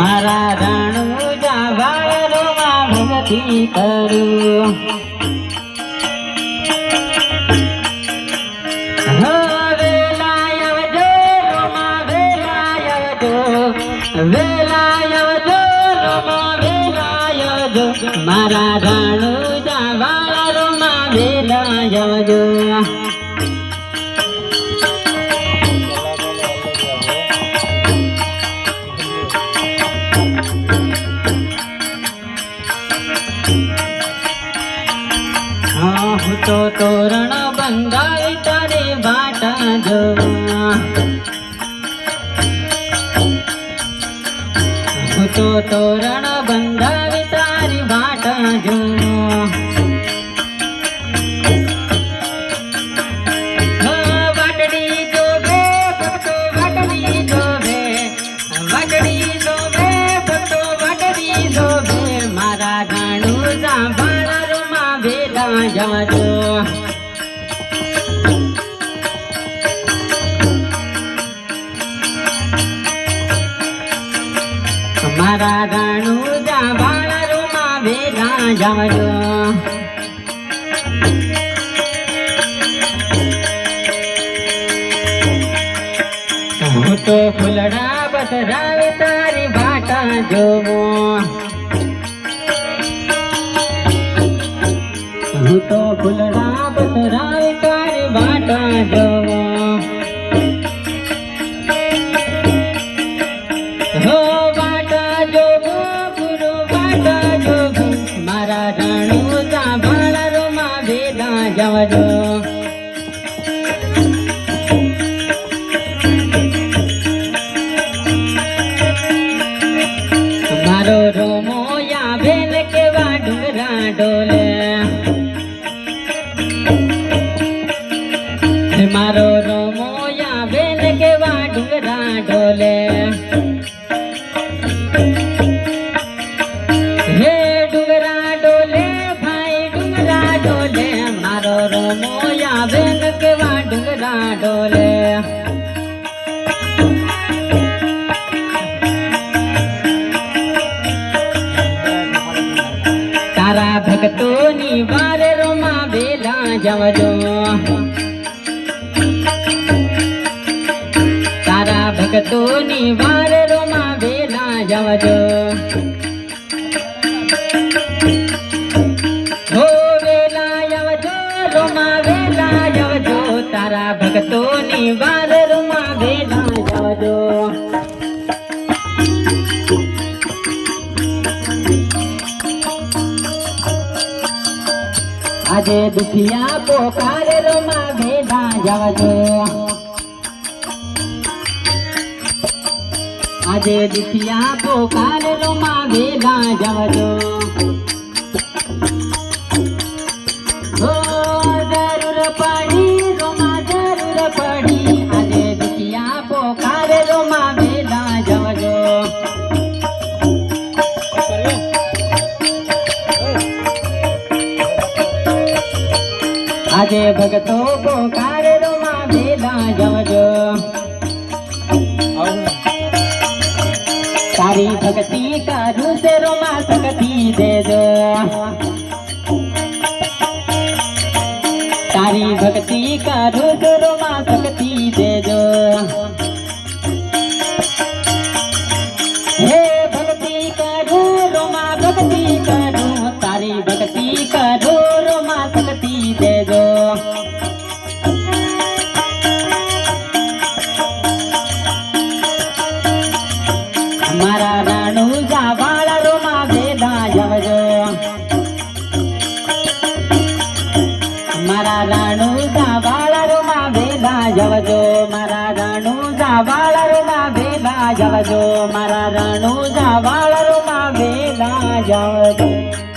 મારા રાણુજા વાળરોમાં ભક્તિ કરું મારા રાણુજા વાળરોમાં વેલાયજો હું તો તોરણ બંધાવી તારે વાટા જોવા હું તો તોરણ બંધાવી તારી વાટા જોવા વાટડી જોવે ભક્તો વાટડી જોવે વાટડી જોવે ભક્તો વાટડી જોવે મારા રાણુજા વાળરોમાં વેલા જજો મારા રાણુજા વાળરોમાં વેલા જજો હું તો ફૂલડા બસરાવે તારી વાટા જોવો હું તો ફૂલડા બસરાવે તારી વાટા જોવો હો વાટા જોવો ગુરુ વાટા જોવો મારા રાણુજા વાળરોમાં વેલા જજો મારો રોમોયા બેન કેવા ડુંગરા ડોલે મારો રોમોયા બેન કેવા ડુંગરા ડોલે હે ડુંગરા ડોલે ભાઈ ડુંગરા ડોલે મારો રોમોયા બેન કેવા ડુંગરા ડોલે તારા ભક્તોની વારરોમાં વેલા જવજો તારા ભક્તોની વારરોમાં વેલા જવજો હો વેલા આવજો રોમાં વેલા આવજો તારા ભક્તોની વારરોમાં વેલા જવજો આજે દુખિયા પોકારે રોમાં વેલા જવજો આજે દુખિયા પોકારે રોમાં વેલા જવજો હો જરૂર પડી રોમાં જરૂર પડી આજે દુખિયા પોકારે રોમાં વેલા જવજો આજે ભગતો પોકારે રોમાં વેલા જવજો તારી ભક્તિ કરું છે રોમાં શક્તિ દેજો તારી ભક્તિ કરું છે રોમાં શક્તિ દેજો હે ભક્તિ કરું રોમાં ભક્તિ કરું તારી ભક્તિ કરું રોમાં શક્તિ દેજો મારા રાણુજા વાળરોમાં વેલા જવજો મારા રાણુજા વાળરોમાં વેલા જવજો મારા રાણુજા વાળરોમાં વેલા જવજો મારા રાણુજા વાળરોમાં વેલા જવજો